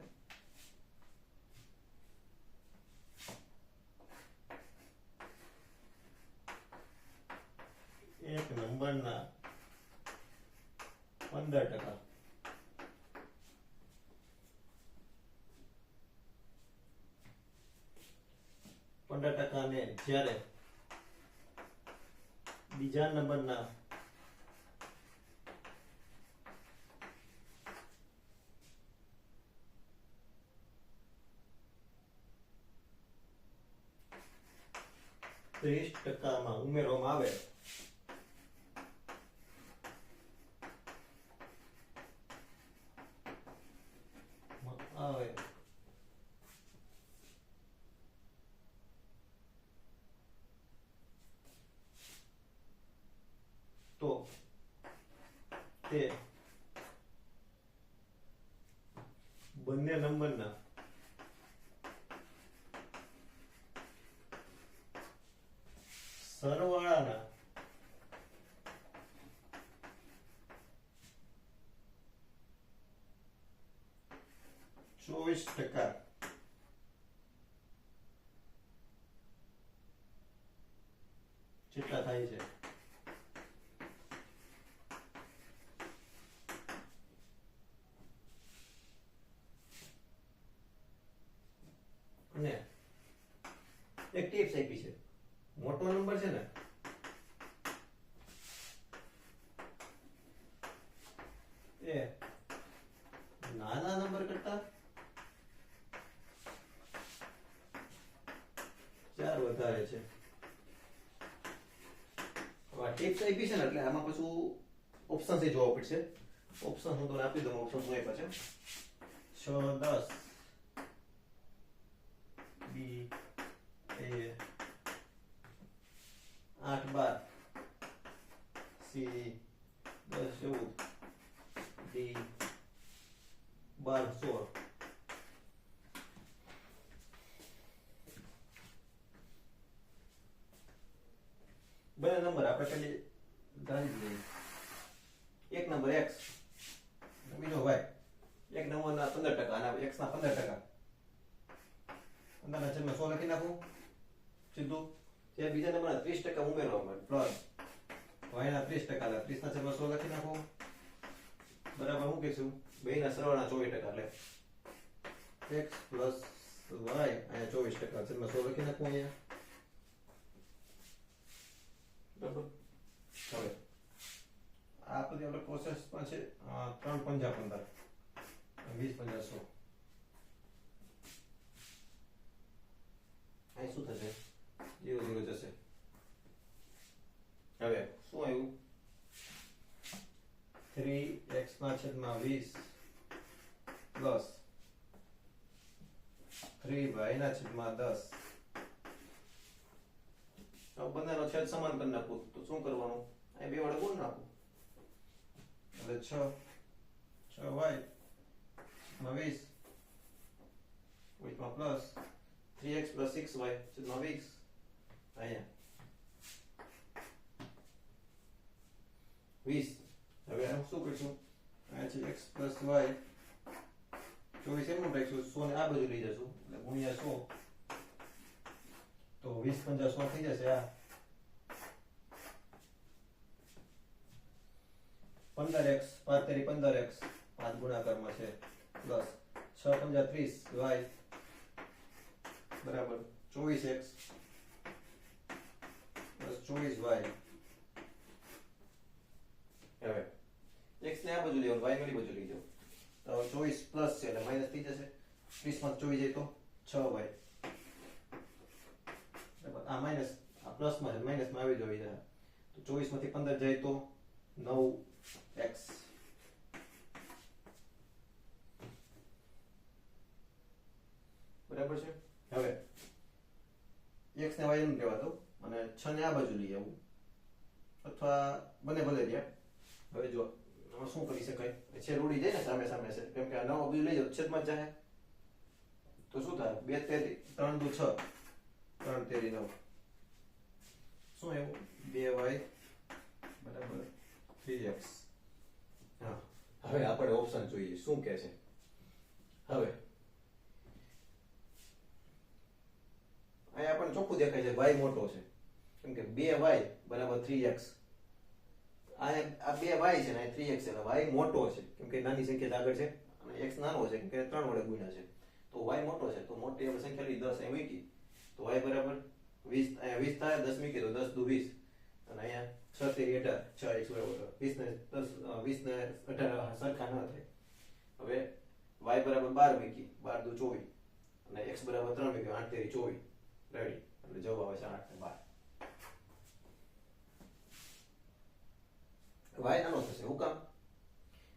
એક નંબરના 15% 15% ને જ્યારે બીજા નંબરના 30% માં ઉમેરવામાં આવે તો તે બંને નંબરના સરવાળાના 24% જેટલા થાય છે. અને એક ટિપ્સ આપી છે, મોટો નંબર છે ને એ નાના નંબર કરતા 4 વધારે છે. હવે ટિપ્સ આપી છે ને એટલે આમાં પાછું ઓપ્શન થી જોવા પડશે. ઓપ્શન હું તમને આપી દઉં. ઓપ્શન શું આપ્યા છે? 6 10 બી એ 8 12 સી 10 14 ડી 12 16. બંને નંબર આપણે ખાલી ધારી લઈએ. એક નંબર x બીજો y. એક નંબરના 15% અને x ના 15%. 15 ના છેદમાં 100 લખી નાખું સીધું. જે બીજા નંબરના 30% ઉમેરવામાં પ્લસ y ના 30%, 30 ના છેદમાં 100 લખી નાખું બરાબર. શું કહીશું? બે ના સરવાળા 24%. એટલે x plus y અહીંયા 24% છેદમાં 100 લખી નાખું અહીંયા બરાબર. હવે આ બધી આપણે પ્રોસેસમાં છે 3 5 15 20 50 100. અહીં શું થશે? 0 0 જશે. હવે શું આવ્યું? 3x ના છેદમાં 20 પ્લસ 3y ના છેદમાં 10. હવે બંનેનો છેદ સમાન કરી નાખું તો શું કરવાનું? અહીં બે વડે ગુણ નાખું એટલે 6y માં 20 માં પ્લસ 3x plus 6y છેદમાં 20 અહીંયા 20. હવે આમ શું કરીશું? અહીંયા છે x plus y 24 એમનું રાખીશું. 100 ને આ બાજુ લઈ જશું એટલે ગુણ્યા 100 તો 20 50 100 થઈ જશે. આ 15x 5 તેરી 15x 5 ગુણાકારમાં છે પ્લસ 6 50 30 y બરાબર 24x પ્લસ 24y. હવે x ને આ બાજુ લેવાનું, y ને ઓલી બાજુ લઈ જાઓ તો 24 પ્લસ છે એટલે માઈનસ થઈ જશે. 30 માં 24 જાય તો 6y બરાબર. આ માઈનસ આ પ્લસ માં માઈનસ માં આવી જવી જાય તો 24 માંથી 15 જાય તો 9x બરાબર છે. હવે x ને y એમ લેવા દો અને 6 ને આ બાજુ લઈ આવું અથવા બંને ભલે ત્યાં. હવે જો આમાં શું કરી શકાય, છેદ ઉડી જાય ને સામે સામે છે, કેમ કે આ નવો બીજું લઈ જાવ છેદમાં જાહે તો શું થાય 2 તેરી 3 દુ 6 3 તેરી 9 શું આવ્યું 2y બરાબર 3x. હા હવે આપણે ઓપ્શન જોઈએ શું કહે છે. હવે અહીંયા આપણને ચોખ્ખું દેખાય છે y મોટો છે, કેમ કે 2y બરાબર 3x. આ 2y છે ને આ 3x છે, y મોટો છે કેમ કે નાની સંખ્યા આગળ છે અને x નાનો છે કેમ કે 3 વડે ગુણ્યા છે, તો y મોટો છે તો મોટી આપણે સંખ્યા લઈ 10 અહીં મૂકી તો y બરાબર 20. અહીંયા 20 થાય 10 મૂકી તો 10 દુ 20 અને અહીંયા 6 તેરી 18 6x બરાબર 20 ને 10 20 ને 18 સરખા ન થાય. હવે y બરાબર 12 મૂકી 12 દુ 24 અને x બરાબર 3 મૂકી 8 તેરી 24 રેડી. એટલે જવાબ આવે છે 8 ને 12. y નાનો થશે. હું કામ?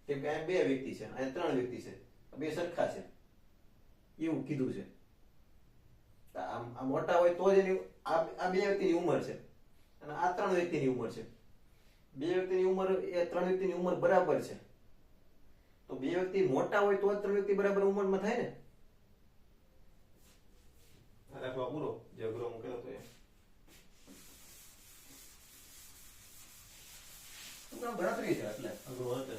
કેમ કે અહીંયા 2 વ્યક્તિ છે અહીંયા 3 વ્યક્તિ છે, બે સરખા છે એવું કીધું છે. આ મોટા હોય તો જ એની આ બે વ્યક્તિની ઉંમર છે અને આ 3 વ્યક્તિની ઉંમર છે. બે વ્યક્તિની ઉંમર એ 3 વ્યક્તિની ઉંમર બરાબર છે, તો બે વ્યક્તિ મોટા હોય તો જ 3 વ્યક્તિ બરાબર ઉંમરમાં થાય ને. આ દાખલો પૂરો જે અઘરો હું કહેતો એ ગણતરી છે એટલે અઘરો હતો.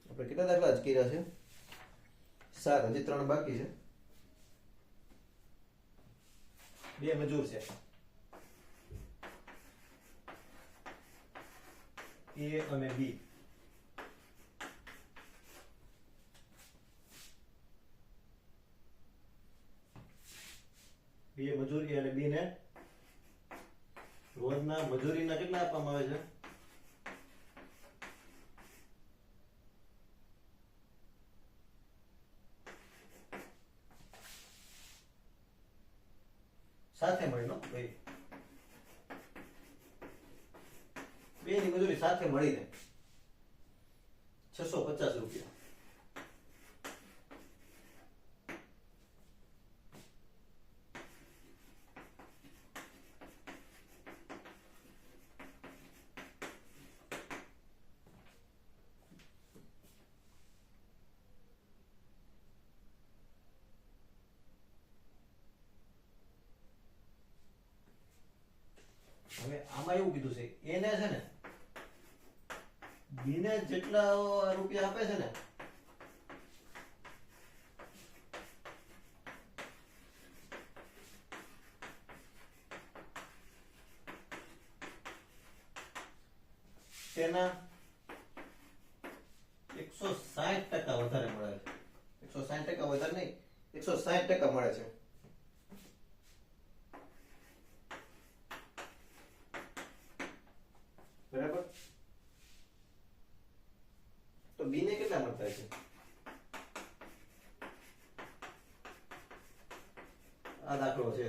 આપણે કેટલા દાખલા જ કર્યા છે? 7. હજી 3 બાકી છે. 2 મજૂર છે A અને B. બે મજૂર A અને B ને રોજના મજૂરીના કેટલા આપવામાં આવે છે? સાથે મળીને ભાઈ બે ની મજૂરી સાથે મળીને 650 રૂપિયા. હવે આમાં એવું કીધું છે એને છે ને બીને જેટલા રૂપિયા આપે છે ને તેના 160% વધારે મળે છે. 160% વધારે નહીં, 160% મળે છે. બરાબર? તો બી ને કેટલા મળતા છે? આ દાખલો છે.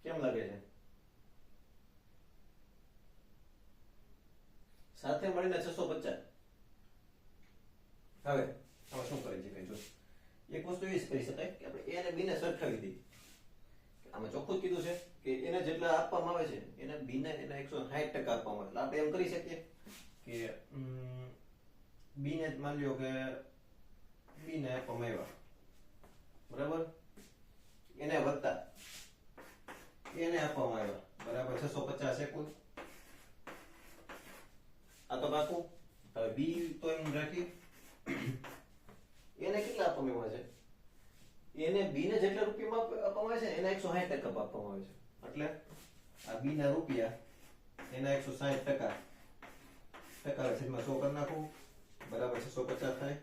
કેમ લાગે છે? સાથે મળીને 650. હવે આમાં શું કરી શકાય? જો એક વસ્તુ એવી કરી શકાય કે આપણે a અને b ને સરખાવી દઈએ. આમાં ચોખ્ખું કીધું છે કે એને જેટલા આપવામાં આવે છે એને b ને એના 160% આપવામાં આવે. એટલે આપણે એમ કરી શકીએ કે b ને માની લ્યો કે b ને આપવામાં આવ્યા બરાબર, એને વત્તા એને આપવામાં આવ્યા બરાબર 650 છે કુલ. આ તો પાકું. હવે b તો એમ રાખી એને કેટલા આપવામાં આવે છે? એને b ને જેટલા રૂપિયામાં આપવામાં આવે છે એના 160% આપવામાં આવે છે. એટલે આ b ના રૂપિયા એના 160% ટકા છેદમાં 100 કરી નાખું બરાબર 650 થાય.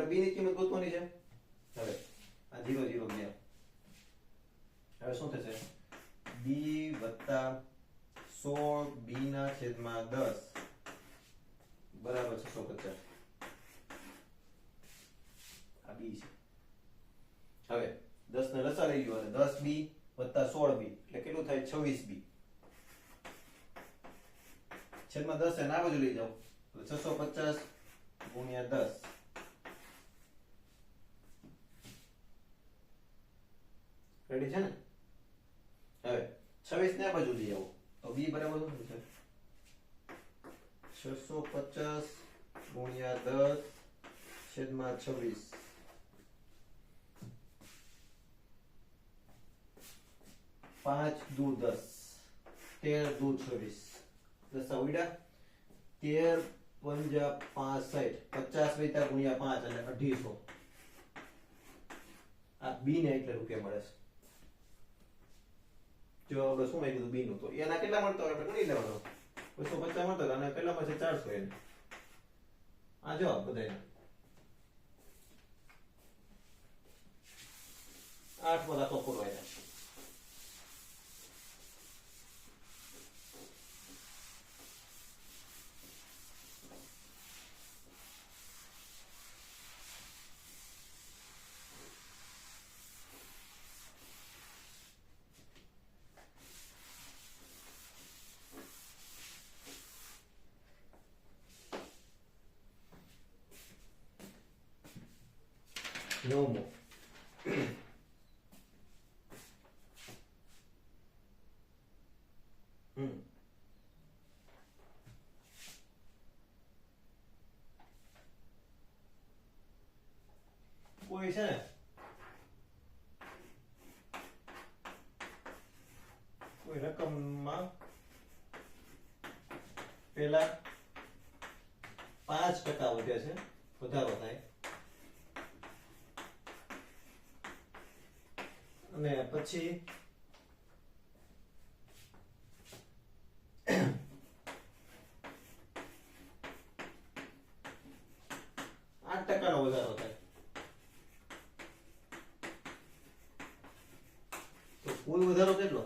b ની કિંમત ગોતવાની છે. હવે આ 0 0 ગયા. હવે શું થશે? b વત્તા 16 b ના છેદમાં 10 બરાબર 650. આ b છે. હવે 10 ને લસા લઈ લ્યો અને 10b વત્તા 16b એટલે કેટલું થાય? 26b છેદમાં 10 એના બાજુ લઈ જાઓ તો 650 ગુણ્યા 10 રેડી છે ને? હવે 26 ને આ બાજુ લઈ આવો તો b બરાબર શું થશે? 650 ગુણ્યા 10 છેદમાં 26 5 દુ 10 13 દુ 26 દસા ઉડ્યા 13 પંજા 65 50 વૈતા ગુણ્યા 5 એટલે 1800. આ બી ને એટલે રૂપિયા મળે છે. જો આપણે શું માંગ્યું બી નું તો એના કેટલા મળતો હોય આપણે ગણી લેવાનો. 250 મળતો અને કેટલા મળશે? 400 એને. આ જવાબ બધાયનો 8 માં દાખલો પૂરો થાય. નવમો કોઈ છે ને કોઈ રકમમાં પેલા 5% વધે છે, વધારો થાય અને પછી 8% નો વધારો થાય તો કુલ વધારો કેટલો?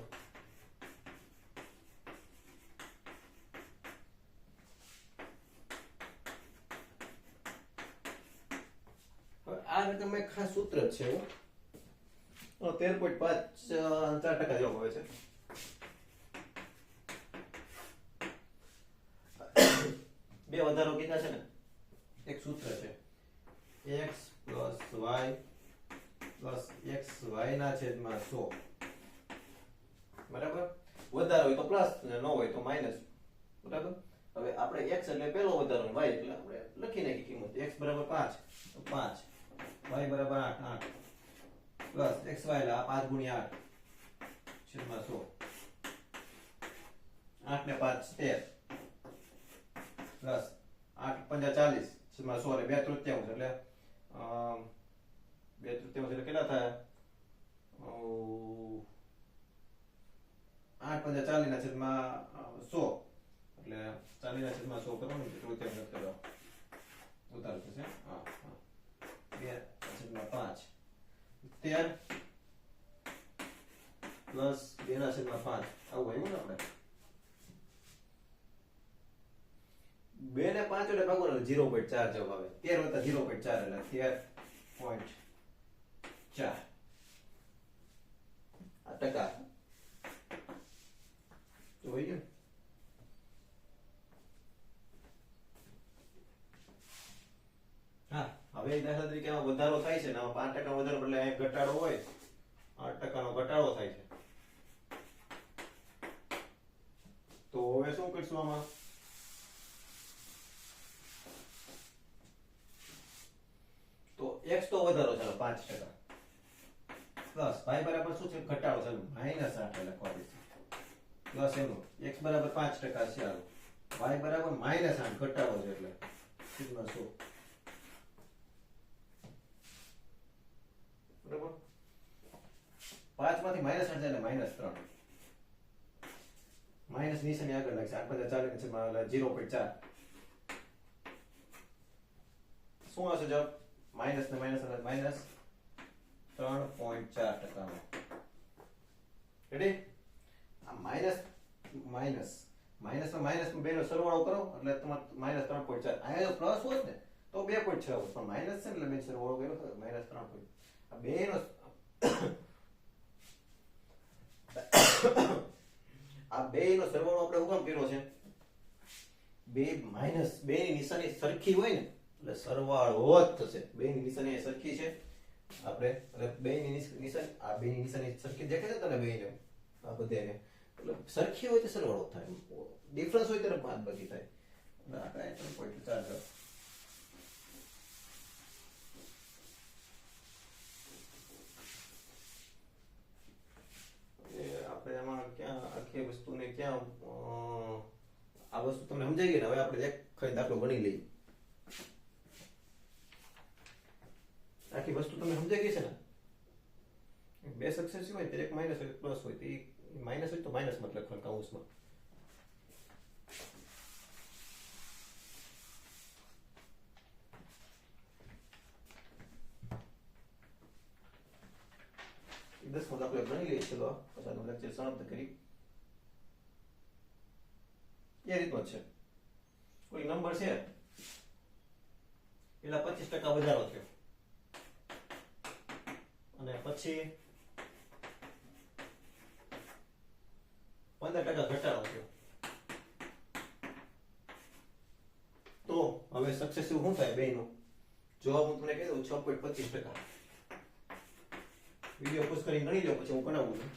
આ રકમ એક ખાસ સૂત્ર છે 13.5 જેવો હોય છે. બે વધારો કીધા છે ને, એક સૂત્ર છે x plus y plus xy ના છેદમાં 100 બરાબર. વધારો હોય તો પ્લસ ને ન હોય તો માઈનસ બરાબર. હવે આપણે x એટલે પહેલો વધારો y એટલે આપણે લખી નાખી કિંમત x બરાબર 5 તો 5 y બરાબર 8 પ્લસ xy એટલે 5 ગુણ્યા 8 છેદમાં 100 8 ને 5 13 પ્લસ 8 પંજા 40 છેદમાં 100 એટલે 2 તૃતીયાંશ એટલે 2 તૃતીયાંશ એટલે કેટલા થાય? 8 પંજા 40 ના છેદમાં 100 એટલે 40 ના છેદમાં 100 કરવાનું તૃતીયાંશ કરો ઉતાર થશે. હા 2 છેદમાં 5 13 પ્લસ 2 ના છેદમાં 5 આવું આવ્યું ને આપણે 2 ને 5 એટલે ભાગવાનો 0.4 જવાબ આવે. 13 વત્તા 0.4 એટલે 13.4 આ ટકા જોઈ ગયું. હા હવે દાખલા તરીકે આમાં વધારો થાય છે ને આમાં 5% વધારો એટલે અહીં ઘટાડો હોય 8% નો ઘટાડો થાય છે તો હવે શું કરશું આમાં? તો x તો વધારો ચાલો 5% પ્લસ y બરાબર શું છે? ઘટાડો ચાલો -8 લખવા દે પ્લસ એનું x બરાબર 5% છે ચાલો y બરાબર -8 ઘટાડો છે એટલે સિગ્મા 100 બરાબર. 5 માંથી -8 જાય એટલે -3 માઈનસ નિશાની આગળ લાગશે 8 + 40 છે 0.4 શું આવશે જવાબ? માઇનસ ને માઇનસ એટલે માઇનસ 3.4%. રેડી? આ માઇનસ માઇનસ માઇનસ માં માઇનસ બેનો સરવાળો કરો એટલે તમારે માઇનસ 3.4. અહીંયા જો પ્લસ હોત ને તો 2.6 હોત, પણ માઇનસ છે ને એટલે મેં સરવાળો કર્યો તો માઇનસ 3. આ બેનો આ બેનો સરવાળો આપણે હું કામ કર્યો છે? બે માઇનસ બે ની નિશાની સરખી હોય ને એટલે સરવાળો જ થશે. બે ની નિશાની સરખી છે આપણે એટલે બે ની નિશાની આ બે ની નિશાની સરખી દેખાય છે તને બે ને આ બધાને એટલે સરખી હોય તો સરવાળો થાય, ડિફરન્સ હોય ત્યારે બાદ બાકી થાય. એટલે આપણે 3.4 આપણે આમાં ક્યાં આખી વસ્તુને ક્યાં આ વસ્તુ તમને સમજાઈ ગઈ ને? હવે આપણે એક ખાલી દાખલો ગણી લઈએ. આખી વસ્તુ તમને સમજાઈ ગઈ છે ને? બે સક્સેસિવ હોય ત્યારે એક માઇનસ હોય પ્લસ હોય, તો માઇનસ હોય તો માઇનસ મત લખવાનું કૌંસમાં. દસમો દાખલો ગણી લઈએ. ચલો પછી લેક્ચર સમાપ્ત કરી. એ રીતનો છે. કોઈ નંબર છે પેલા 25% વધારો થયો અને પછી 15% ઘટાડો થયો, તો હવે સક્સેસિવ શું થાય બેનો? જવાબ હું તમને કહી દઉં 6.25%. વિડીયો પોઝ કરીને ગણી લો પછી હું કરાવું છું.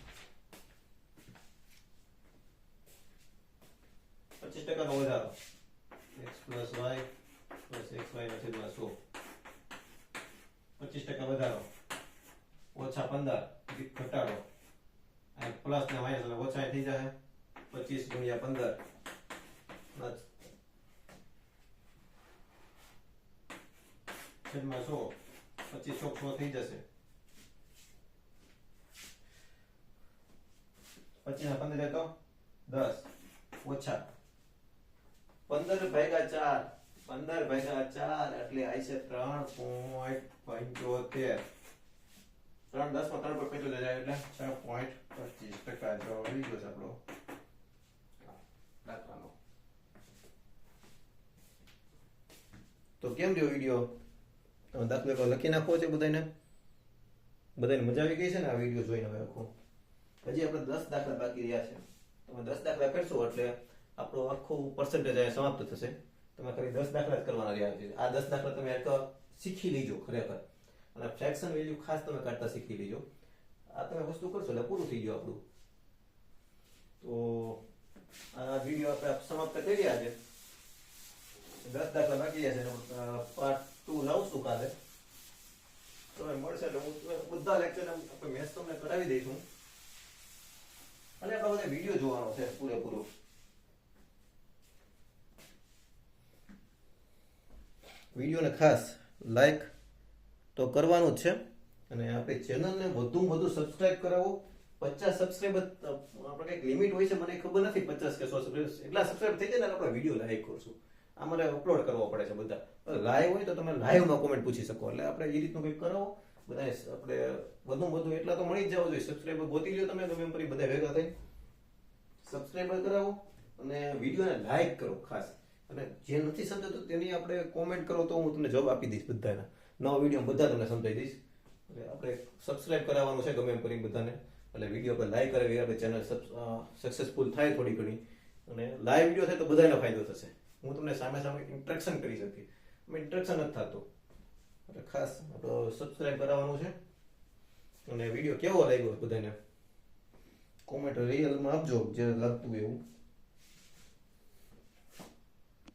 25% નો વધારો x plus y plus xy નો છેદમાં 100. 25% વધારો ઓછા 15 ઘટાડો આ પ્લસ ને માઈનસ એટલે ઓછા થઈ જાય 25 ગુણ્યા 15 છેદમાં 100. 25 ચોક 100 થઈ જશે. 25 ના 15 તો 10 ઓછા 15 ભાગ્યા 4 15 ભાગ્યા 4 એટલે આવી છે 3.75. 3 10 માં 3.75 જાય એટલે 6.25% જવાબ આવી ગયો છે આપણો દાખલાનો. તો કેમ રહ્યો વિડીયો? તમે દાખલો લખી નાખો છે બધાને મજા આવી ગઈ છે ને આ વિડીયો જોઈને? હવે આખો હજી આપણે 10 દાખલા બાકી રહ્યા છે. તમે 10 દાખલા કરશો એટલે આપણો આખું પર્સન્ટેજ અહીંયા સમાપ્ત થશે. તમે ખાલી 10 દાખલા જ કરવાના રહ્યા છે. આ 10 દાખલા તમે એક શીખી લેજો ખરેખર, અને ફ્રેક્શન વેલ્યુ ખાસ તમે કાઢતા શીખી લેજો. આ તમે વસ્તુ કરશો એટલે પૂરું થઈ ગયું આપણું. તો આ વિડીયો આપણે સમાપ્ત કરી રહ્યા છે. 10 દાખલા બાકી રહ્યા છે. પાર્ટ 2 લાવશું કાલે. તમે મળશે એટલે હું બધા લેક્ચર આપણે મેથ્સ તમને કરાવી દઈશું. અને આપણે બધા વિડીયો જોવાનો છે પૂરેપૂરો. વિડીયોને ખાસ લાઈક તો કરવાનું જ છે, અને આપણી ચેનલને વધુમાં વધુ સબસ્ક્રાઇબ કરાવો. 50 સબસ્ક્રાઇબર આપણે કંઈક લિમિટ હોય છે, મને ખબર નથી 50 કે 100 સબસ્ક્રાઇબર એટલા સબસ્ક્રાઇબ થઈ જાય ને આપણે વિડીયો લાઈક કરશું. આ મારે અપલોડ કરવો પડે છે બધા. લાઈવ હોય તો તમે લાઈવમાં કોમેન્ટ પૂછી શકો, એટલે આપણે એ રીતનું કંઈક કરાવો. બધા આપણે વધુમાં વધુ એટલા તો મળી જ જવો જોઈએ. સબસ્ક્રાઇબર ગોતી લ્યો તમે ગમે એમ કરી બધા ભેગા થઈ સબસ્ક્રાઇબર કરાવો અને વિડીયોને લાઈક કરો ખાસ. અને જે નથી સમજાતું તેની આપણે કોમેન્ટ કરો તો હું તમને જવાબ આપી દઈશ બધાના. નવા વિડીયો બધા તમને સમજાવી દઈશ. એટલે આપણે સબસ્ક્રાઇબ કરાવવાનું છે ગમે એમ કરી બધાને. એટલે વિડીયો પર લાઈક કરે આપણે ચેનલ સક્સેસફુલ થાય થોડી ઘણી, અને લાઈવ વિડીયો થાય તો બધાને ફાયદો થશે. હું તમને સામે સામે ઇન્ટરેક્શન કરી શકીશ. ઇન્ટરેક્શન નથી થતું, એટલે ખાસ આપણો સબસ્ક્રાઇબ કરાવવાનું છે. અને વિડીયો કેવો લાગ્યો બધાને કોમેન્ટ રિયલમાં આપજો જે લાગતું એવું.